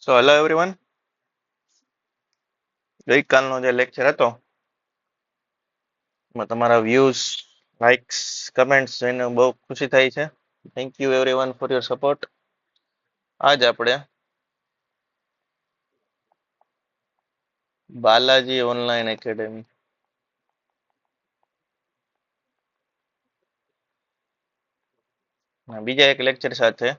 So hello everyone. ગઈકાલનો જે lecture હતો એમાં તમારા વ્યૂઝ, લાઇક્સ, કમેન્ટ્સ જોઈને બહુ ખુશી થાય છે. Thank you everyone for your support. આજ આપણે બાલાજી ઓનલાઈન એકેડેમી બીજા એક લેક્ચર સાથે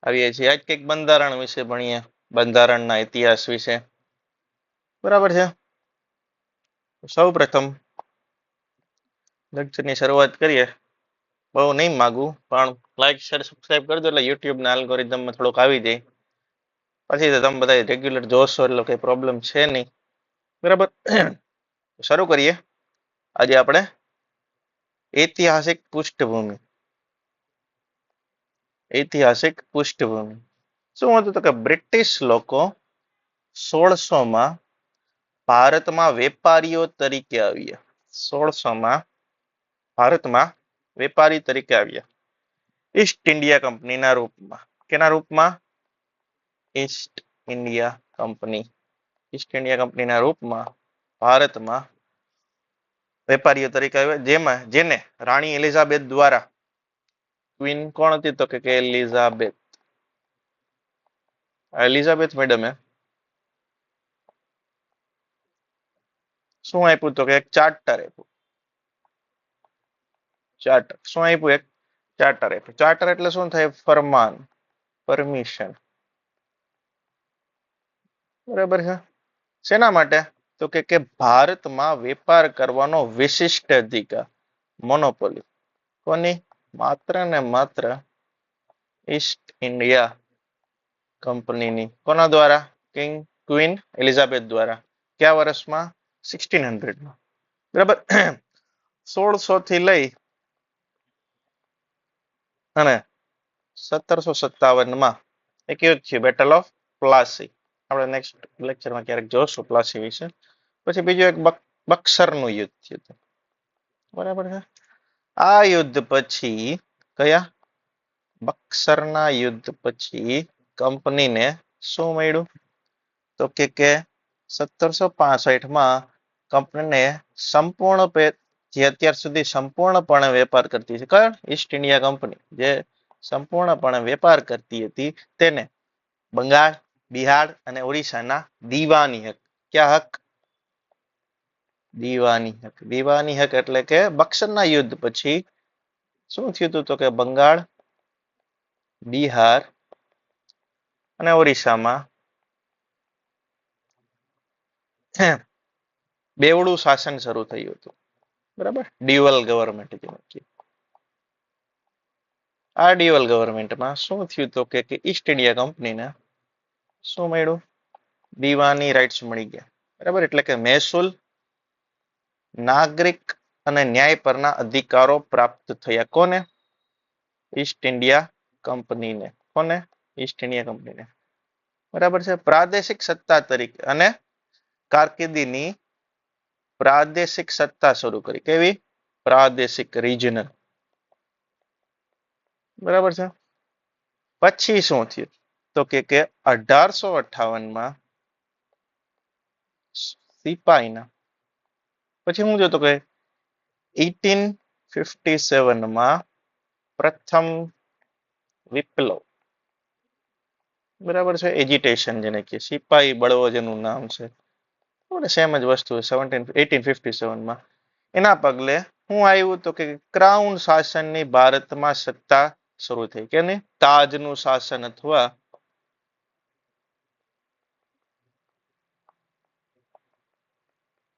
આવીએ છીએ. આજ કંઈક બંધારણ વિશે ભણીએ, બંધારણના ઇતિહાસ વિશે. બરાબર છે. સૌ પ્રથમ લેક્ચરની શરૂઆત કરીએ. બહુ નહીં માગું, પણ લાઈક શેર સબસ્ક્રાઇબ કરજો એટલે યુટ્યુબના એલ્ગોરિધમમાં થોડુંક આવી જાય. પછી તો તમે બધા રેગ્યુલર જોશો એટલે કઈ પ્રોબ્લેમ છે નહીં. બરાબર. શરૂ કરીએ. આજે આપણે ઐતિહાસિક પૃષ્ઠભૂમિ. ઐતિહાસિક પૃષ્ઠભૂમિ શું હતું તો કે બ્રિટિશ લોકો 1600માં ભારતમાં વેપારીઓ તરીકે આવ્યા. 1600માં ભારતમાં વેપારી તરીકે આવ્યા ઈસ્ટ ઇન્ડિયા કંપનીના રૂપમાં. કેના રૂપમાં? East India company. East India કંપનીના રૂપમાં ભારતમાં વેપારીઓ તરીકે આવ્યા, જેને રાણી એલિઝાબેથ દ્વારા, ક્વીન કોણ હતી તો કે એલિઝાબેથ. એલિઝાબેથ મેડમે શું આપ્યું તો કે એક ચાર્ટર આપ્યું. ચાર્ટર શું આપ્યું? એક ચાર્ટર આપ્યું. ચાર્ટર એટલે શું થાય? ફરમાન, પરમિશન. બરાબર છે. શેના માટે? તો કે ભારતમાં વેપાર કરવાનો વિશિષ્ટ અધિકાર, મોનોપોલી. કોની? માત્ર ને માત્ર ઈસ્ટ ઇન્ડિયા કંપનીની. કોના દ્વારા? ક્વીન એલિઝાબેથ દ્વારા. કયા વર્ષમાં? 1600માં. બરાબર. 1600 થી લઈ અને 1757માં એક યુદ્ધ છે, બેટલ ઓફ પ્લાસી. આપણે નેક્સ્ટ લેક્ચરમાં ક્યારેક જોશું પ્લાસી વિશે. પછી બીજું એક બક્સરનું યુદ્ધ થયું. બરાબર છે. આ યુદ્ધ પછી કયા? બક્સરના યુદ્ધ પછી કંપનીને શું મળ્યું તો કે 1765માં કંપનીને સંપૂર્ણ, જે અત્યાર સુધી સંપૂર્ણપણે વેપાર કરતી છે, કયો? ઈસ્ટ ઇન્ડિયા કંપની જે સંપૂર્ણપણે વેપાર કરતી હતી, તેને બંગાળ, બિહાર અને ઓડિશાના દીવાની હક. ક્યાં હક? દીવાની હક. દીવાની હક એટલે કે બક્સરના યુદ્ધ પછી શું થયું હતું તો કે બંગાળ, બિહાર અને ઓરિસ્સામાં બેવડું શાસન શરૂ થયું હતું. બરાબર. Dual government. આ ડ્યુઅલ ગવર્મેન્ટમાં શું થયું તો કે ઈસ્ટ ઇન્ડિયા કંપનીને શું મળ્યું? દીવાની રાઇટ્સ મળી ગયા. બરાબર. એટલે કે મહેસૂલ, નાગરિક અને ન્યાય પરના અધિકારો પ્રાપ્ત થયા. કોને? ઈસ્ટ ઇન્ડિયા કંપનીને. કોને? ઈસ્ટ ઇન્ડિયા કંપનીને. બરાબર છે. પ્રાદેશિક સત્તા તરીકે અને કારકિર્દીની પ્રાદેશિક સત્તા શરૂ કરી. કેવી? પ્રાદેશિક, રિજનલ. બરાબર છે. પછી શું થયું તો કે 1858માં સિપાહીના, પછી હું જોતો કે 1857માં પ્રથમ વિપ્લવ. બરાબર છે. એજિટેશન જેને કે સિપાહી બળવો જેનું નામ છે, સેમ જ વસ્તુ 1857માં. એના પગલે હું આવ્યું તો કે ક્રાઉન શાસનની ભારતમાં સત્તા શરૂ થઈ. કે નહીં? તાજનું શાસન અથવા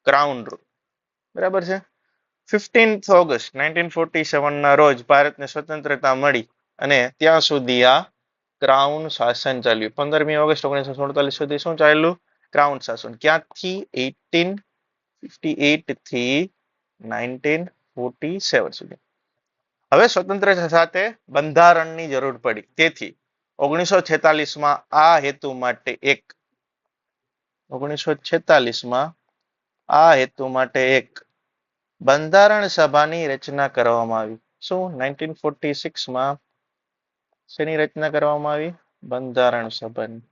ક્રાઉન રૂલ. બરાબર છે. 15 ઓગસ્ટ 1947ના રોજ ભારતને સ્વતંત્રતા મળી અને ત્યાં સુધી આ ક્રાઉન શાસન ચાલ્યું. 15મી ઓગસ્ટ 1947 સુધી શું ચાલ્યું? ક્રાઉન શાસન. ક્યાંથી? 1858 થી 1947 સુધી. હવે સ્વતંત્રતા સાથે બંધારણની જરૂર પડી. તેથી 1946માં આ હેતુ માટે 1946માં આ હેતુ માટે એક બંધારણ સભાની રચના કરવામાં આવી. શું? 1946માં શેની રચના કરવામાં આવી? બંધારણ સભાની.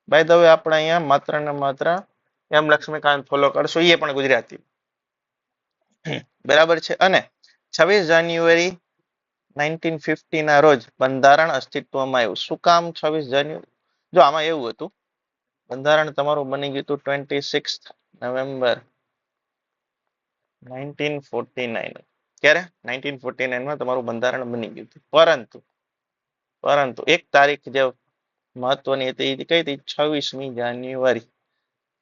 બાય ધ વે આપણે અહીંયા માત્ર ને માત્ર એમ લક્ષ્મીકાંત ફોલો કરશું, એ પણ ગુજરાતી. બરાબર છે. અને 26 જાન્યુઆરી 1950 ના રોજ બંધારણ અસ્તિત્વમાં આવ્યું. શું કામ 26 જાન્યુઆરી? જો આમાં એવું હતું, બંધારણ તમારું બની ગયું હતું 26 નવેમ્બર 1949. ક્યારે? 1949 માં તમારું બંધારણ બની ગયું હતું. પરંતુ એક તારીખ જે મહત્વની હતી એ કઈ હતી? 26મી જાન્યુઆરી.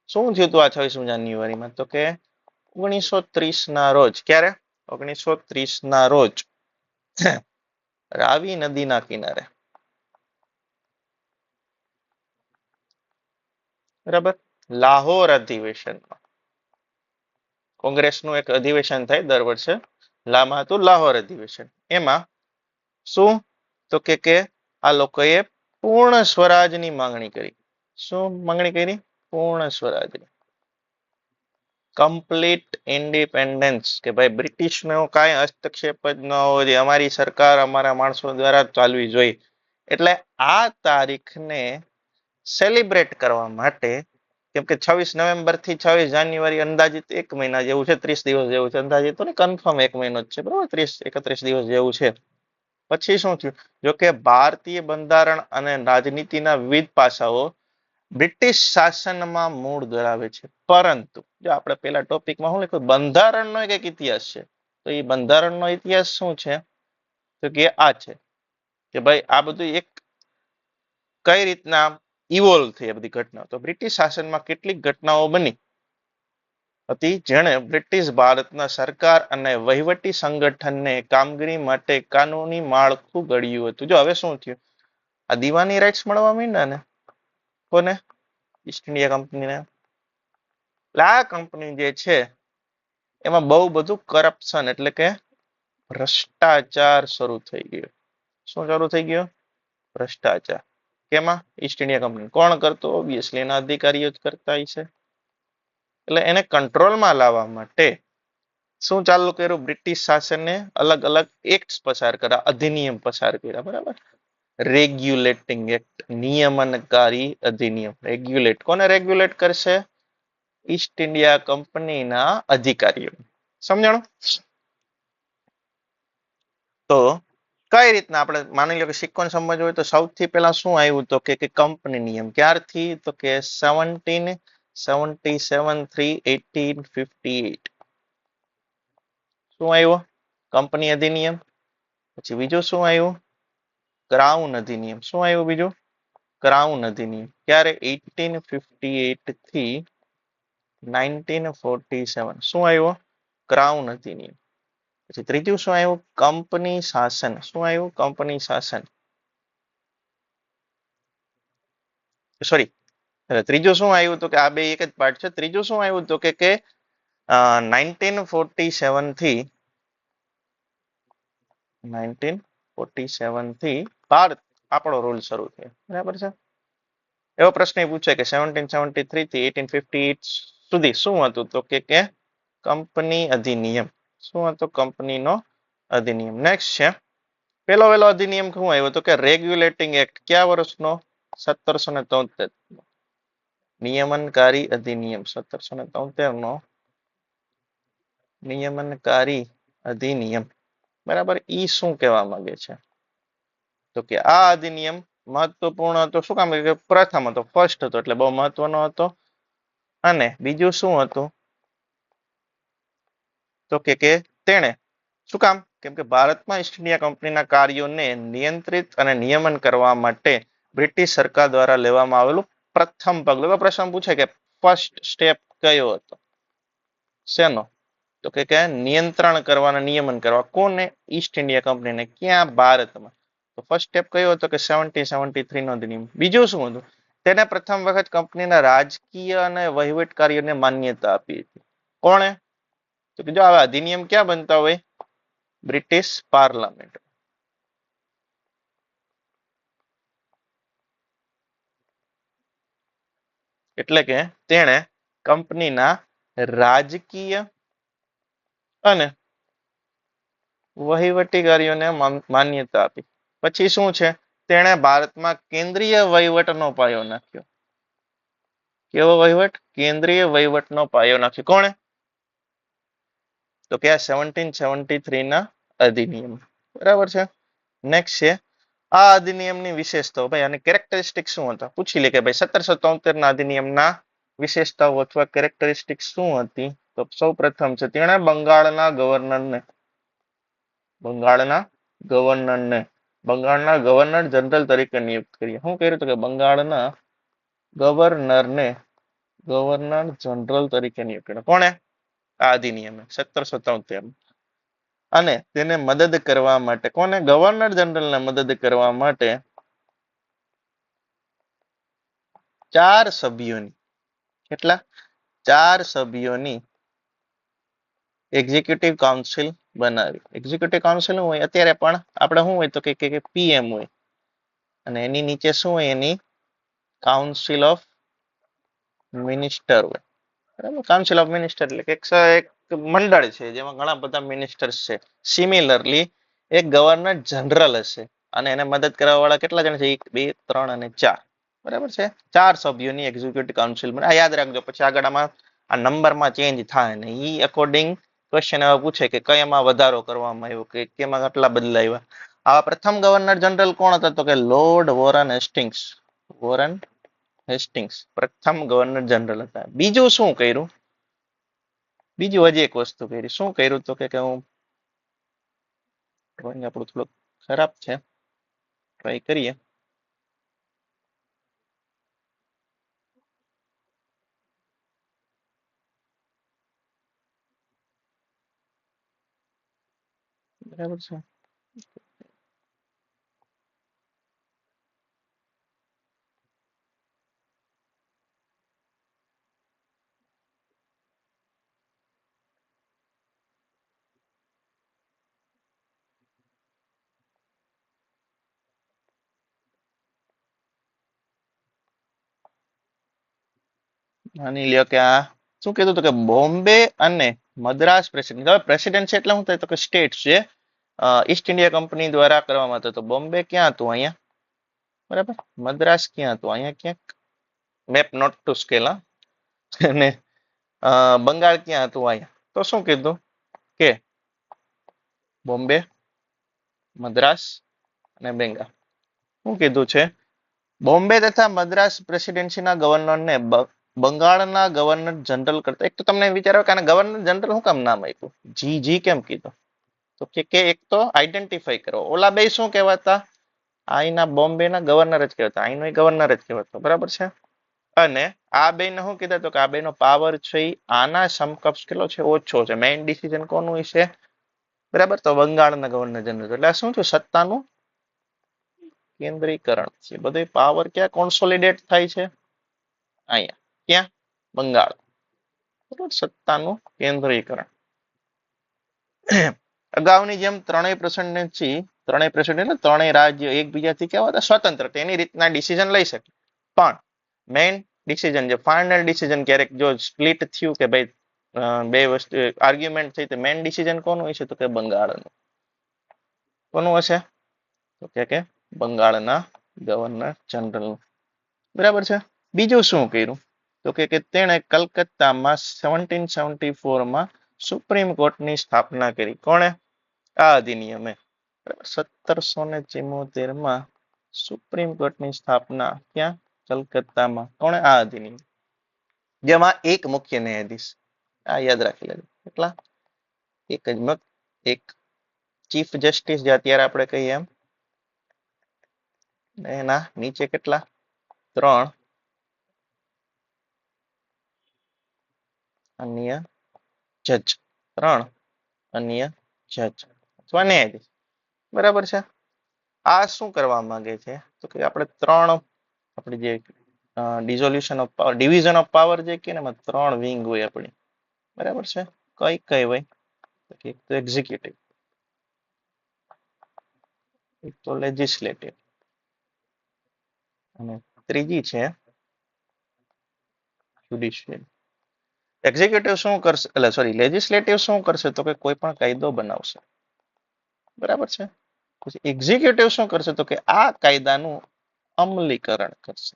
શું થયું હતું આ 26મી જાન્યુઆરીમાં? તો કે 1930 ના રોજ. ક્યારે? 1930 ના રોજ રાવી નદીના કિનારે, બરાબર, લાહોર અધિવેશનમાં, કોંગ્રેસનું એક અધિવેશન થાય દર વર્ષે, લામાં હતું લાહોર અધિવેશન. એમાં શું? તો કે આ લોકોએ પૂર્ણ સ્વરાજની માંગણી કરી. શું માંગણી કરી? પૂર્ણ સ્વરાજની, કમ્પ્લીટ ઇન્ડિપેન્ડન્સ, કે ભાઈ બ્રિટિશનો કાંઈ હસ્તક્ષેપ જ ન હોવો જોઈએ, અમારી સરકાર અમારા માણસો દ્વારા ચાલવી જોઈએ. એટલે આ તારીખને સેલિબ્રેટ કરવા માટે, કેમ કે 26 નવેમ્બર થી 26 જાન્યુઆરી અંદાજિત 1 મહિના જેવું છે, 30 દિવસ જેવું છે અંદાજિત, તો ને કન્ફર્મ 1 મહિનો જ છે, બરોબર, 30-31 દિવસ જેવું છે. પછી શું થયું? જો કે ભારતીય બંધારણ અને રાજનીતિના વિવિધ પાસાઓ બ્રિટિશ શાસનમાં મૂળ ધરાવે છે, પરંતુ જો આપણે પેલા ટોપિકમાં શું લખ્યું, બંધારણનો એક ઇતિહાસ છે, તો એ બંધારણનો ઇતિહાસ શું છે? તો કે આ છે કે ભાઈ આ બધું એક કઈ રીતના ઇવોલ્વ થઈ આ બધી ઘટનાઓ. તો બ્રિટિશ શાસનમાં કેટલીક ઘટનાઓ બની હતી જેણે બ્રિટિશ ભારતના સરકાર અને વહીવટી સંગઠનને કામગીરી માટે કાનૂની માળખું ઘડ્યું હતું. જો હવે શું થયું? આ દીવાની રાઇટ્સ મળવા માંડ્યા ને કોને? ઈસ્ટ ઇન્ડિયા કંપનીને. એટલે આ કંપની જે છે એમાં બહુ બધું કરપ્શન એટલે કે ભ્રષ્ટાચાર શરૂ થઈ ગયો. શું શરૂ થઈ ગયો? ભ્રષ્ટાચાર. કેમાં? East India company. કોણ કરતો? ઓબ્વિયસલી એના અધિકારીઓ જ કરતા છે. એટલે એને કંટ્રોલમાં લાવવા માટે શું ચાલુ કર્યું? બ્રિટિશ શાસને અલગ અલગ એક્ટ પસાર કર્યા, અધિનિયમ પસાર કર્યા, બરાબર. રેગ્યુલેટિંગ એક્ટ, નિયમનકારી અધિનિયમ. રેગ્યુલેટ કોને રેગ્યુલેટ કરશે? ઈસ્ટ ઇન્ડિયા કંપનીના અધિકારીઓ. સમજાણું? તો કઈ રીતના આપણે માની લો કે સિક્વન્સ સમજવું હોય તો સૌથી પહેલા શું આવ્યું? તો કે કંપની નિયમ. ક્યારથી? તો કે 1777/3/1858. શું આવ્યું? કંપની અધિનિયમ. પછી બીજું શું આવ્યું? ક્રાઉન અધિનિયમ. શું આવ્યું બીજું? ક્રાઉન અધિનિયમ. ક્યારે? 1858 થી 1947. શું આવ્યું? ક્રાઉન અધિનિયમ. પછી ત્રીજું શું આવ્યું? કંપની શાસન. શું આવ્યું? કંપની શાસન. સોરી, ત્રીજું શું આવ્યું? તો કે આ બે એક જ પાર્ટ છે. ત્રીજું શું આવ્યું? તો કે 1947 થી 1947 થી ભારત આપણો રૂલ શરૂ થયો, બરાબર છે. એવો પ્રશ્ન પૂછે કે 1773 થી 1858 સુધી શું હતું? તો કે કંપની અધિનિયમ. શું હતો? કંપનીનો અધિનિયમ. નેક્સ્ટ છે પેલો અધિનિયમ શું આવ્યો? તો કે રેગ્યુલેટિંગ એક્ટ. કયા વર્ષનો? 1773. નિયમનકારી અધિનિયમ 1773 નો નિયમનકારી અધિનિયમ, બરાબર. ઈ શું કહેવા માંગે છે? તો કે આ અધિનિયમ મહત્વપૂર્ણ હતો. શું કામ? કે પ્રથમ હતો, ફર્સ્ટ હતો, એટલે બહુ મહત્વનો હતો. અને બીજું શું હતું? તો કે તેણે શું કામ? કેમ કે ભારતમાં ઈસ્ટ ઇન્ડિયા કંપનીના કાર્યોને નિયંત્રિત અને નિયમન કરવા માટે બ્રિટિશ સરકાર દ્વારા લેવામાં આવેલું પ્રથમ પગલું. તો પ્રશ્ન પૂછે કે ફર્સ્ટ સ્ટેપ કયો હતો? શેનો? તો કે નિયંત્રણ કરવાના, નિયમન કરવા. કોને? ઈસ્ટ ઇન્ડિયા કંપનીને. ક્યાં? ભારતમાં. તો ફર્સ્ટ સ્ટેપ કયો હતો? કે 1773 નો અધિનિયમ. બીજું શું હતું? તેને પ્રથમ વખત કંપનીના રાજકીય અને વહીવટ કાર્યોને માન્યતા આપી હતી. કોણે? તો કે જો આવા અધિનિયમ ક્યાં બનતા હોય? British parliament. એટલે કે તેણે કંપનીના રાજકીય અને વહીવટી કાર્યોને માન્યતા આપી. પછી શું છે? તેણે ભારતમાં કેન્દ્રીય વહીવટનો પાયો નાખ્યો. કેવો વહીવટ? કેન્દ્રીય વહીવટનો પાયો નાખ્યો. કોણે? તો કે આ 1773 ના અધિનિયમ. બરાબર છે. નેક્સ્ટ છે આ અધિનિયમની વિશેષતાઓ. ભાઈ આની કેરેક્ટરિસ્ટિક શું હતા? પૂછી લે કે ભાઈ 1773 ના અધિનિયમના વિશેષતાઓ અથવા કેરેક્ટરિસ્ટિક શું હતી? તો સૌ પ્રથમ છે તેણે બંગાળના ગવર્નર જનરલ તરીકે નિયુક્ત કર્યા. શું કર્યું? તો કે બંગાળના ગવર્નર જનરલ તરીકે નિયુક્ત કર્યા. કોણે? આ અધિનિયમે 1773. અને તેને મદદ કરવા માટે કોને? ગવર્નર જનરલને મદદ કરવા માટે 4 સભ્યોની કેટલા? 4 સભ્યોની એક્ઝિક્યુટિવ કાઉન્સિલ બનાવી. એક્ઝિક્યુટિવ કાઉન્સિલ શું હોય? અત્યારે પણ આપણે શું હોય તો કે પીએમ હોય અને એની નીચે શું હોય? એની કાઉન્સિલ ઓફ મિનિસ્ટર હોય. બરાબર? કાઉન્સિલ ઓફ મિનિસ્ટર એટલે કે એક મંડળ છે જેમાં ઘણા બધા મિનિસ્ટર્સ છે. સિમિલરલી એક ગવર્નર જનરલ હશે અને એને મદદ કરવા વાળા કેટલા જણ છે? 1 2 3 અને 4. બરાબર છે. 4 સભ્યોની એક્ઝિક્યુટિવ કાઉન્સિલ બને. આ યાદ રાખજો, પછી આગળ આમાં આ નંબરમાં ચેન્જ થાય ને ઈ અકોર્ડિંગ ક્વેશ્ચન એવા પૂછે કે કયામાં વધારો કરવામાં આવ્યો કે કેમાં કેટલા બદલાવ્યા. આવા પ્રથમ ગવર્નર જનરલ કોણ હતા? તો કે લોર્ડ વોરન હેસ્ટિંગ્સ પ્રથમ ગવર્નર જનરલ હતા. બીજું શું કર્યું? બીજું હજી એક વસ્તુ કરી. શું કર્યું? તો કે હું ડ્રોઈંગ આપણું થોડુંક ખરાબ છે, ટ્રાય કરીએ. બરાબર છે. માની લ્યો કે આ શું કીધું? તો કે બોમ્બે અને મદ્રાસ પ્રેસિડેન્ટ. હવે પ્રેસિડેન્ટ છે એટલે શું થાય? તો કે સ્ટેટ છે. ઈસ્ટ ઇન્ડિયા કંપની દ્વારા કરવામાં હતો. તો બોમ્બે ક્યાં હતું? અહીંયા. બરાબર. મદ્રાસ ક્યાં હતું? અહીંયા ક્યાંક. Map not to scale. અને બંગાળ ક્યાં હતું? અહીંયા. તો શું કીધું કે બોમ્બે, મદ્રાસ અને બેંગાલ. શું કીધું છે? બોમ્બે તથા મદ્રાસ પ્રેસિડેન્સીના ગવર્નરને બંગાળના ગવર્નર જનરલ કરતા. એક તો તમને વિચારો કે આને ગવર્નર જનરલ શું કામ નામ આપ્યું? જી કેમ કીધું? તો કે એક તો આઈડેન્ટિફાઈ કરો. ઓલા બે શું કહેવાતા? અહીંના બોમ્બેના ગવર્નર જ કહેવાતા. અહીંનો ગવર્નર જ કહેવાતો. બરાબર છે. અને આ બે ને શું કીધા? તો કે આ બે નો પાવર છે આના સમકક્ષ કેટલો છે? ઓછો છે. મેઇન ડિસિઝન કોનું છે? બરાબર. તો બંગાળના ગવર્નર જનરલ. એટલે શું છે? સત્તાનું કેન્દ્રીકરણ છે. બધો પાવર ક્યાં કોન્સોલિડેટ થાય છે? અહીંયા. ક્યાં? બંગાળ. બરાબર. સત્તાનું કેન્દ્રીકરણ. અગાઉની જેમ ત્રણેય રાજ્ય એકબીજાથી કેવા હતા? સ્વતંત્ર. તેની રીતના ડિસિઝન લઈ શકે. પણ મેઇન ડિસિઝન જે ફાઇનલ ડિસિઝન ક્યારેક જો સ્પ્લિટ થયું કે ભાઈ બે વસ્તુ આર્ગ્યુમેન્ટ થઈ તો મેઇન ડિસિઝન કોનું હશે? તો કે બંગાળનું. કોનું હશે? તો કે બંગાળના ગવર્નર જનરલ. બરાબર છે. બીજું શું કર્યું? તો કે તેણે કલકત્તામાં 1774 સુપ્રીમ કોર્ટની સ્થાપના કરી. કોણે? આ અધિનિયમે. 1774 સુપ્રીમ કોર્ટની સ્થાપના ક્યાં? કલકત્તામાં. કોણે? આ અધિનિયમ. જેમાં એક મુખ્ય ન્યાયાધીશ. આ યાદ રાખી લેજો. કેટલા? એક ચીફ જસ્ટિસ જે અત્યારે આપણે કહીએ એમ. એના નીચે કેટલા? 3 અન્ય જજ. 3 અન્ય જજ અથવા ન્યાયાધીશ. બરાબર છે. આ શું કરવા માંગે છે? તો કે આપણે 3 આપણી જે dissolution of power, division of power જે કે એમાં 3 વિંગ હોય આપણી. બરાબર છે. કઈ હોય? એક તો એક્ઝિક્યુટિવ, એક તો લેજિસ્લેટિવ અને ત્રીજી છે જ્યુડિશિયલ. એક્ઝિક્યુટિવ શું કરશે? એટલે સોરી, લેજિસ્લેટિવ શું કરશે? તો કે કોઈ પણ કાયદો બનાવશે. બરાબર છે. પછી એક્ઝિક્યુટિવ શું કરશે તો કે આ કાયદાનું અમલીકરણ કરશે.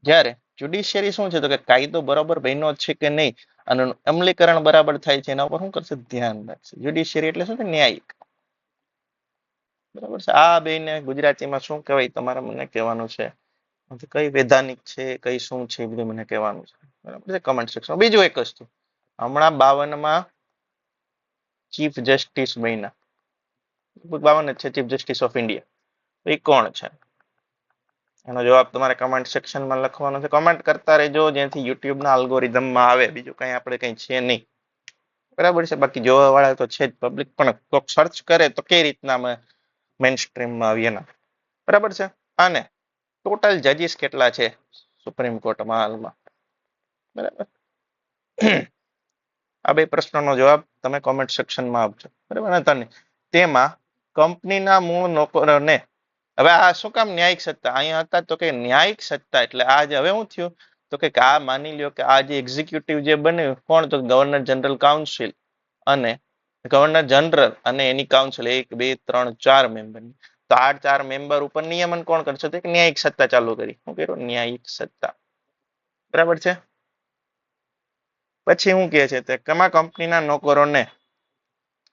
જ્યારે જ્યુડિશિયરી શું છે તો કે કાયદો બરાબર બન્યો છે કે નહીં અને અમલીકરણ બરાબર થાય છે એના ઉપર શું કરશે ધ્યાન રાખશે. જ્યુડિશિયરી એટલે શું છે ન્યાયિક. બરાબર છે. આ બેને ગુજરાતીમાં શું કહેવાય તમારે મને કહેવાનું છે. કઈ વૈધાનિક છે કઈ શું છે એ બધું મને કહેવાનું છે. બરાબર છે કમેન્ટ સેક્શન. બીજું એક વસ્તુ હમણાં 52માં ચીફ જસ્ટિસ બન્યા. 52 જ છે ચીફ જસ્ટિસ ઓફ ઇન્ડિયા. એ કોણ છે એનો જવાબ તમારે કમેન્ટ સેક્શનમાં લખવાનો છે. કમેન્ટ કરતા રહેજો જેથી યુટ્યુબના અલ્ગોરિધમમાં આવે. બીજું કઈ આપણે કઈ છે નહીં. બરાબર છે. બાકી જોવા વાળા તો છે જ પબ્લિક પણ કોક સર્ચ કરે તો કઈ રીતના અમે મેઇન સ્ટ્રીમમાં આવીએ ના. બરાબર છે. અને ટોટલ જજીસ કેટલા છે સુપ્રીમ કોર્ટમાં હાલમાં? બરાબર. આ બે પ્રશ્નોનો જવાબ તમે કોમેન્ટ સેક્શનમાં આપજો. બરાબર ને? તને તેમાં કંપનીના મૂળ નોકરોને હવે આ શું કામ ન્યાયિક સત્તા અહીંયા હતા તો કે ન્યાયિક સત્તા એટલે આ જે હવે શું થયું તો કે આ માની લ્યો કે આ જે એક્ઝિક્યુટિવ જે બન્યું કોણ તો ગવર્નર જનરલ કાઉન્સિલ અને ગવર્નર જનરલ અને એની કાઉન્સિલ 1 2 3 4 મેમ્બરની. તો આ 4 મેમ્બર ઉપર નિયમન કોણ કરશે તો ન્યાયિક સત્તા ચાલુ કરી. શું કર્યું ન્યાયિક સત્તા. બરાબર છે. પછી શું કહે છે તે કમા કંપનીના નોકરોને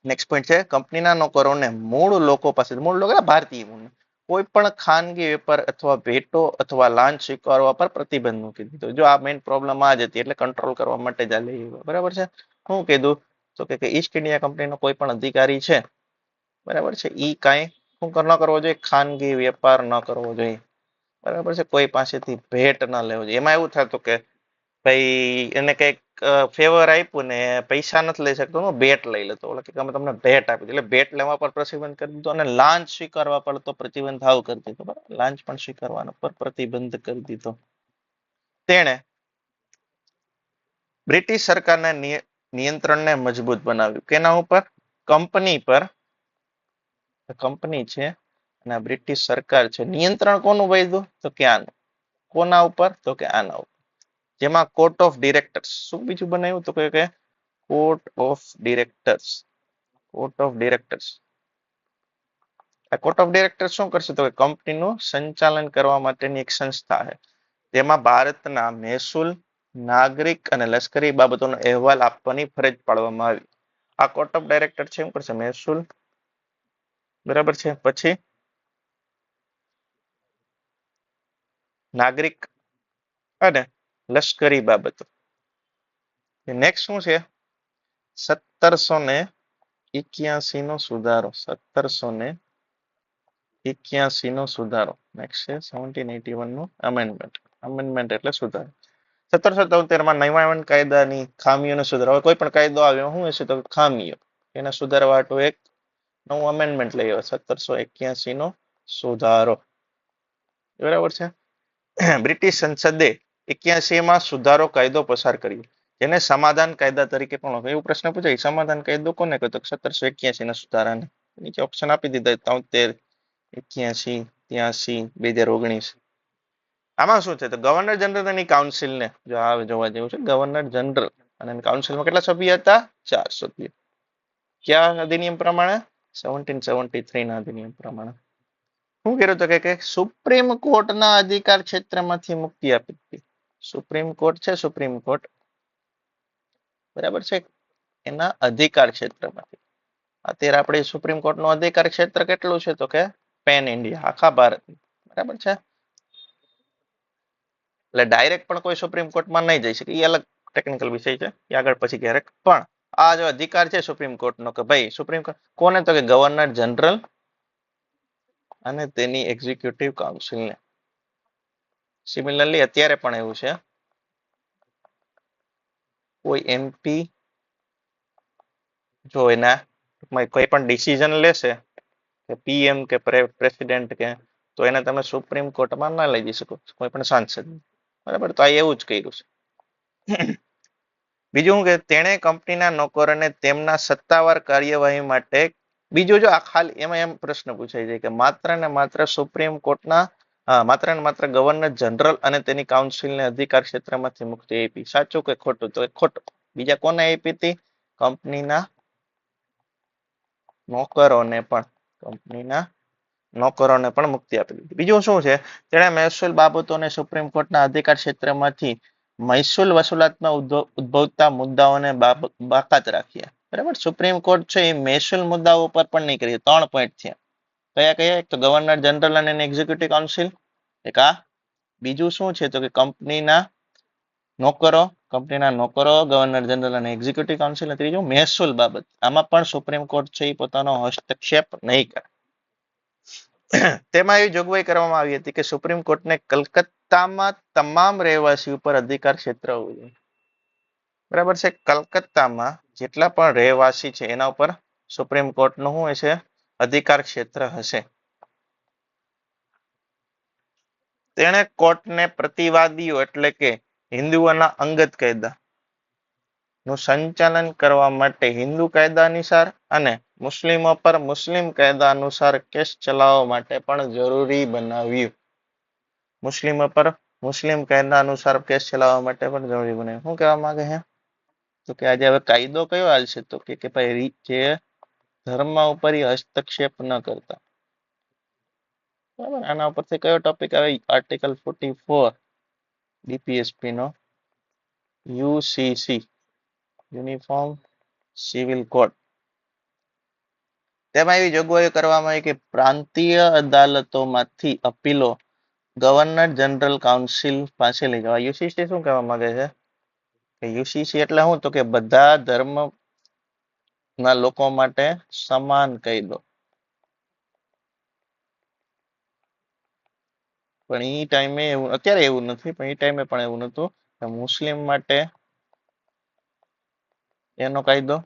નેક્સ્ટ પોઈન્ટ છે કંપનીના નોકરોને મૂળ લોકો પાસે મૂળ લોકો ભારતીય મૂળ કોઈ પણ ખાનગી વેપાર અથવા ભેટો અથવા લાંચ સ્વીકારવા પર પ્રતિબંધ મૂકી દીધો. જો આ મેઇન પ્રોબ્લેમ આ જ હતી એટલે કંટ્રોલ કરવા માટે જ આ લઈ આવ્યો. બરાબર છે. શું કીધું તો કે ઈસ્ટ ઇન્ડિયા કંપનીનો કોઈ પણ અધિકારી છે બરાબર છે ઈ કાંઈ શું ન કરવો જોઈએ ખાનગી વેપાર ન કરવો જોઈએ. બરાબર છે. કોઈ પાસેથી ભેટ ન લેવો જોઈએ. એમાં એવું થતું કે ભાઈ એને કંઈક ફેવર આપ્યું ને પૈસા નથી લઈ શકતો ભેટ લઈ લેતો. ઓલા કે અમે તમને ભેટ આપી એટલે ભેટ લેવા પર પ્રતિબંધ કરી દીધો અને લાંચ સ્વીકારવા પર તો પ્રતિબંધ હાવ કરી દીધો. બરાબર. લાંચ પણ સ્વીકારવાનો પર પ્રતિબંધ કરી દીધો. તેણે બ્રિટિશ સરકારના નિયંત્રણને મજબૂત બનાવ્યું. કેના ઉપર? કંપની પર. કંપની છે અને બ્રિટિશ સરકાર છે. નિયંત્રણ કોનું વધ્યું તો કે આનું. કોના ઉપર તો કે આના ઉપર. જેમાં કોર્ટ ઓફ ડિરેક્ટર્સ શું બીજું બનાવ્યું તો કે court of directors. Court of directors. આ કોર્ટ ઓફ ડિરેક્ટર્સ શું કરશે તો કે કંપનીનું સંચાલન કરવા માટેની એક સંસ્થા છે. તેમાં ભારતના મહેસૂલ નાગરિક અને લશ્કરી બાબતોનો અહેવાલ આપવાની ફરજ પાડવામાં આવી. આ કોર્ટ ઓફ ડાયરેક્ટર છે શું કરશે મહેસૂલ. બરાબર છે. પછી નાગરિક અને લશ્કરી બાબતો. નેક્સ્ટ શું છે 1781 નો સુધારો. 1781 નો સુધારો. નેક્સ્ટ છે 1781 નો અમેન્ડમેન્ટ. અમેન્ડમેન્ટ એટલે સુધારો. 1773 માં 99 કાયદાની ખામીઓને સુધારવા. કોઈ પણ કાયદો આવ્યો શું હશે તો ખામીઓ એને સુધારવા માટે એક નવું અમેન્ડમેન્ટ લઈ આવ્યો 1781 નો સુધારો. બરાબર છે. બ્રિટિશ સંસદે 81માં સુધારો કાયદો પસાર કર્યો જેને સમાધાન કાયદા તરીકે પણ એવું પ્રશ્ન પૂછાય સમાધાન કાયદો કોને કહ્યું તો 1781 ના સુધારાને. નીચે ઓપ્શન આપી દીધા 73 81 83 2019. આમાં શું છે તો ગવર્નર જનરલ અને કાઉન્સિલને જો આવે જોવા જેવું છે. ગવર્નર જનરલ અને કાઉન્સિલમાં કેટલા સભ્ય હતા 4 સભ્ય. ક્યાં અધિનિયમ પ્રમાણે 1773 ના અધિનિયમ પ્રમાણે. શું કર્યું તો કે સુપ્રીમ કોર્ટના અધિકાર ક્ષેત્રમાંથી મુક્તિ આપી હતી. સુપ્રીમ કોર્ટ છે સુપ્રીમ કોર્ટ બરાબર છે એના અધિકાર ક્ષેત્રમાંથી. અત્યારે આપણે સુપ્રીમ કોર્ટ નું અધિકાર ક્ષેત્ર કેટલું છે તો કે પેન ઇન્ડિયા આખા ભારત. બરાબર છે. એટલે ડાયરેક્ટ પણ કોઈ સુપ્રીમ કોર્ટમાં નહીં જઈ શકે. એ અલગ ટેકનિકલ વિષય છે એ આગળ પછી ક્યારેક. પણ આ જો અધિકાર છે સુપ્રીમ કોર્ટનો કે ભાઈ સુપ્રીમ કોર્ટ કોને તો કે ગવર્નર જનરલ અને તેની એક્ઝિક્યુટિવ કાઉન્સિલને. સિમિલરલી અત્યારે પણ એવું છે કોઈ એમપી જો એના કોઈ પણ ડિસિઝન લેશે કે પીએમ કે પ્રેસિડેન્ટ કે તો એને તમે સુપ્રીમ કોર્ટમાં ના લઈ જઈ શકો કોઈ પણ સાંસદ. બરાબર. તો આ એવું જ કર્યું છે. બીજું કે તેણે કંપનીના નોકરોને તેમના સત્તાવાર કાર્યવાહી માટે બીજું જો આ ખાલી એમાં એમ પ્રશ્ન પૂછાય છે કે માત્ર ને માત્ર સુપ્રીમ કોર્ટના માત્ર ને માત્ર ગવર્નર જનરલ અને તેની કાઉન્સિલને અધિકાર ક્ષેત્રમાંથી મુક્તિ આપી. સાચું કે ખોટું તો ખોટું. બીજા કોને આપી હતી કંપનીના નોકરોને પણ. કંપનીના નોકરોને પણ મુક્તિ આપી દીધી. બીજું શું છે, તેણે મહેસૂલ બાબતોને સુપ્રીમ કોર્ટના અધિકાર ક્ષેત્રમાંથી મહેસૂલ વસૂલાતમાં ઉદ્ભવતા મુદ્દાઓને બાકાત રાખ્યા. બરાબર, સુપ્રીમ કોર્ટ છે એ મહેસૂલ મુદ્દાઓ ઉપર પણ નહીં કરી. 3 પોઈન્ટ થયા. કયા કયા? એક તો ગવર્નર જનરલ અને એક્ઝિક્યુટિવ કાઉન્સિલ, એક આ. બીજું શું છે તો કે કંપનીના નોકરો, ગવર્નર જનરલ અને એક્ઝિક્યુટિવ કાઉન્સિલ. ત્રીજું મહેસૂલ બાબત, આમાં પણ સુપ્રીમ કોર્ટ છે એ પોતાનો હસ્તક્ષેપ નહીં કરે. તેમાં એવી જોગવાઈ કરવામાં આવી હતી કે સુપ્રીમ કોર્ટને કલકત્તામાં તમામ રહેવાસી ઉપર અધિકાર ક્ષેત્ર હોવું જોઈએ. બરાબર છે, કલકત્તામાં જેટલા પણ રહેવાસી છે એના ઉપર સુપ્રીમ કોર્ટનું શું હશે? અધિકાર ક્ષેત્ર હશે. તેણે કોર્ટને પ્રતિવાદીઓ એટલે કે હિન્દુઓના અંગત કાયદા નું સંચાલન કરવા માટે હિન્દુ કાયદા અનુસાર અને મુસ્લિમો પર મુસ્લિમ કાયદા અનુસાર કેસ ચલાવવા માટે પણ જરૂરી બનાવ્યું. મુસ્લિમો પર મુસ્લિમ કાયદા અનુસાર કેસ ચલાવવા માટે પણ જરૂરી બનાવ્યું. શું કહેવા માંગે છે? તો કે આજે હવે કાયદો કયો હાલશે? તો કે ભાઈ જે ધર્મ ઉપર હસ્તક્ષેપ ન કરતા. બરાબર, આના ઉપરથી કયો ટોપિક આવે? આર્ટિકલ 44 ડીપીએસપી નો યુસીસી, યુનિફોર્મ સિવિલ કોડ. તેમાં એવી જોગવાઈઓ કરવામાં આવી કે પ્રાંતીય અદાલતોમાંથી અપીલો ગવર્નર જનરલ કાઉન્સિલ પાસે લઈ જવા. યુસીસી શું કહેવા માંગે છે? કે યુસીસી એટલે શું? તો કે બધા ધર્મ ના લોકો માટે સમાન કાયદો. પણ એ ટાઈમે એવું, અત્યારે એવું નથી, પણ એ ટાઈમે પણ એવું નતું. મુસ્લિમ માટે એનો કાયદો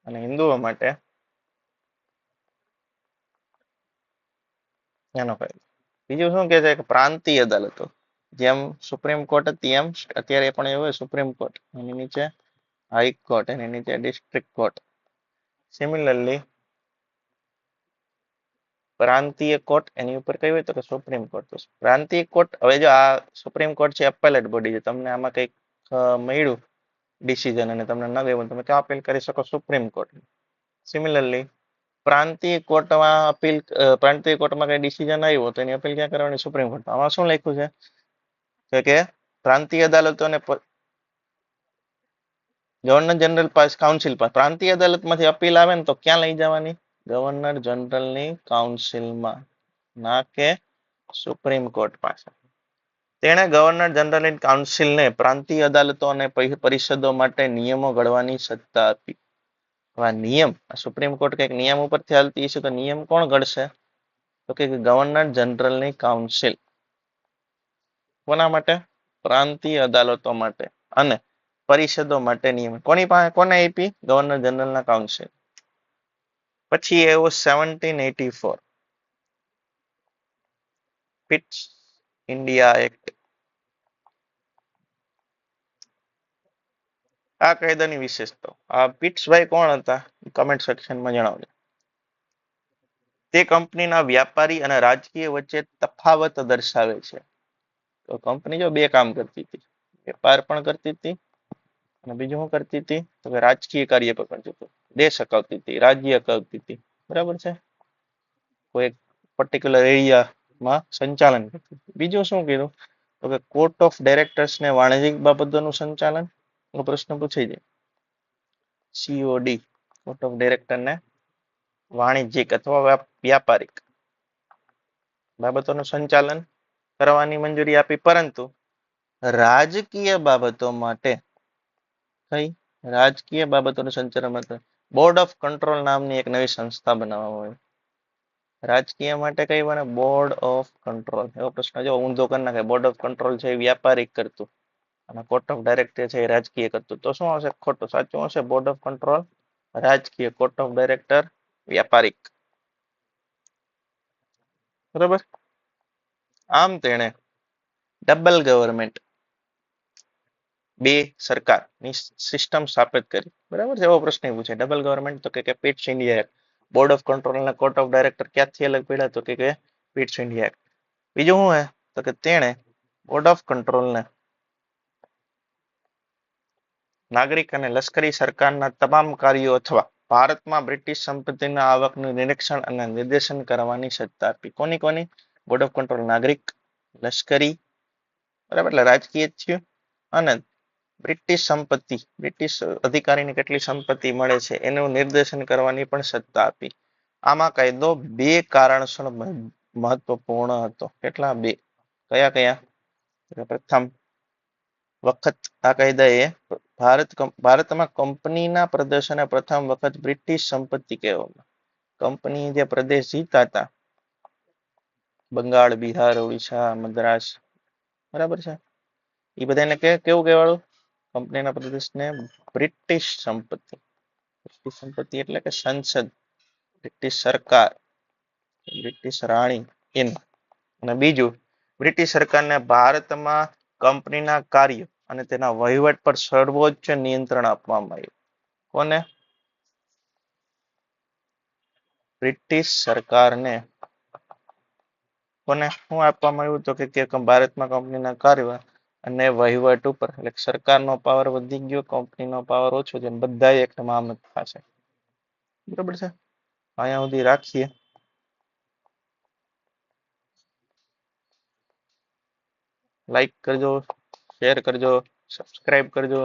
અને હિન્દુઓ માટે એનો કાયદો. બીજું શું કે છે કે પ્રાંતીય અદાલતો, જેમ સુપ્રીમ કોર્ટ હતી એમ અત્યારે પણ એવું હોય. સુપ્રીમ કોર્ટ, એની નીચે હાઈકોર્ટ, એની નીચે ડિસ્ટ્રિક્ટ કોર્ટ. સિમિલરલી પ્રાંતીય કોર્ટ એની ઉપર કઈ હોય તો કે સુપ્રીમ કોર્ટ. પ્રાંતીય કોર્ટ, હવે જો આ સુપ્રીમ કોર્ટ છે અપેલેટ બોડી છે. તમને આમાં કંઈક મળ્યું ડિસિઝન અને તમને ન ગયું, તમે ક્યાં અપીલ કરી શકો? Supreme court. સિમિલરલી પ્રાંતીય કોર્ટમાં પ્રાંતીય કોર્ટમાં કઈ ડિસિઝન આવ્યું તો એની અપીલ ક્યાં કરવાની? Supreme court. આમાં શું લખ્યું છે કે પ્રાંતીય અદાલતોને ગવર્નર જનરલ પાસે કાઉન્સિલ પાસે પ્રાંતીય અદાલતમાંથી અપીલ આવે ને તો ક્યાં લઈ જવાની? ગવર્નર જનરલની કાઉન્સિલમાં, ના કે સુપ્રીમ કોર્ટ પાસે. તેણે ગવર્નર જનરલ કાઉન્સિલને પ્રાંતીય અદાલતો અને પરિષદો માટે નિયમો ઘડવાની સત્તા આપી. નિયમ, સુપ્રીમ કોર્ટ કઈક નિયમ ઉપરથી હાલતી હશે તો નિયમ કોણ ઘડશે? તો કે ગવર્નર જનરલની કાઉન્સિલ. કોના માટે? પ્રાંતીય અદાલતો માટે અને પરિષદો માટે નિયમ કોની પાસે, કોને આપી? ગવર્નર જનરલના કાઉન્સિલ. પછી એવો 1784 પિટ્સ ઇન્ડિયા એક્ટ. આ કાયદાની વિશેષતા. આ પિટ્સભાઈ કોણ હતા? કમેન્ટ સેક્શનમાં જણાવજો. તે કંપનીના વ્યાપારી અને રાજકીય વચ્ચે તફાવત દર્શાવે છે. તો કંપની જો બે કામ કરતી હતી, વેપાર પણ કરતી હતી અને બીજું શું કરતી હતી તો કે રાજકીય કાર્ય પણ કરતી હતી. દેશ હકાવતી હતી, રાજ્ય હકાવતી હતી. બરાબર છે, કોઈ પર્ટિક્યુલર એરિયામાં સંચાલન કરતી હતી. બીજું શું કીધું તો કે કોર્ટ ઓફ ડાયરેક્ટર્સ ને વાણિજ્યિક બાબતોનું સંચાલન. પ્રશ્ન પૂછાઈ જાય. COD, કોર્ટ ઓફ ડાયરેક્ટર ને વાણિજ્યિક અથવા વ્યાપારિક બાબતોનું સંચાલન કરવાની મંજૂરી આપી, પરંતુ રાજકીય બાબતો માટે કઈ રાજકીય બાબતોનું સંચાલન માટે બોર્ડ ઓફ કંટ્રોલ નામની એક નવી સંસ્થા બનાવવામાં આવી. રાજકીય માટે કઈ બને? Board of control. એવો પ્રશ્ન જો ઊંધો કરી નાખે. બોર્ડ ઓફ કંટ્રોલ છે એ વ્યાપારિક કરતું અને કોર્ટ ઓફ ડાયરેક્ટર છે એ રાજકીય કરતું. તો શું હશે? ખોટું. સાચું હશે બોર્ડ ઓફ કંટ્રોલ રાજકીય, કોર્ટ ઓફ ડાયરેક્ટર વ્યાપારિક. બરોબર. આમ તેણે ડબલ ગવર્મેન્ટ, બે સરકારની સિસ્ટમ સ્થાપિત કરી. બરાબર છે, એવો પ્રશ્ન પૂછે. ડબલ ગવર્મેન્ટ તો કે Pitt's India act. Board of control અને કોર્ટ ઓફ ડાયરેક્ટર ક્યાંથી અલગ પડ્યા? તો કે પિટ્સ ઇન્ડિયા એક્ટ. બીજું શું હે તો કે તેણે બોર્ડ ઓફ કંટ્રોલને નાગરિક અને લશ્કરી સરકારના તમામ કાર્યો અથવા ભારતમાં બ્રિટિશ સંપત્તિના આવકનું નિરીક્ષણ અને નિર્દેશન કરવાની સત્તા આપી. કોની કોની? બોર્ડ ઓફ કંટ્રોલ નાગરિક, લશ્કરી, બરાબર, એટલે રાજકીય થયું, અને બ્રિટિશ સંપત્તિ, બ્રિટિશ અધિકારીને કેટલી સંપત્તિ મળે છે એનું નિર્દેશન કરવાની પણ સત્તા આપી. આમાં કાયદો બે કારણસર મહત્વપૂર્ણ હતો. કેટલા? બે. કયા કયા? પ્રથમ વખત આ કાયદાએ ભારતમાં કંપનીના પ્રદર્શને પ્રથમ વખત બ્રિટિશ સંપત્તિ કહેવામાં. કંપની જે પ્રદેશ જીતા હતા, બંગાળ, બિહાર, ઓડિશા, મદ્રાસ, બરાબર છે, એ બધાને કેવું કહેવાળું? કંપનીના પ્રદેશને બ્રિટિશ સંપત્તિ. બ્રિટિશ સંપત્તિ એટલે કે સંસદ, બ્રિટિશ સરકાર, બ્રિટિશ રાણી એનું. અને બીજું, બ્રિટિશ સરકારને ભારતમાં કંપનીના કાર્યો અને તેના વહીવટ પર સર્વોચ્ચ નિયંત્રણ આપવામાં આવ્યું. કોને? બ્રિટિશ સરકારને. કોને શું આપવામાં આવ્યું? તો કે ભારતમાં કંપનીના કાર્ય અને વહીવટ ઉપર, એટલે સરકારનો પાવર વધી ગયો, કંપનીનો પાવર ઓછો છે, બધા એક મામત થશે. બરાબર છે, અહીંયા સુધી રાખીએ. લાઈક કરજો, શેર કરજો, સબસ્ક્રાઇબ કરજો,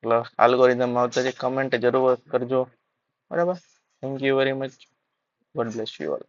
એટલે આલ્ગોરિધમ આવતા છે. કમેન્ટ જરૂર કરજો. બરાબર. Thank you very much. God bless you all.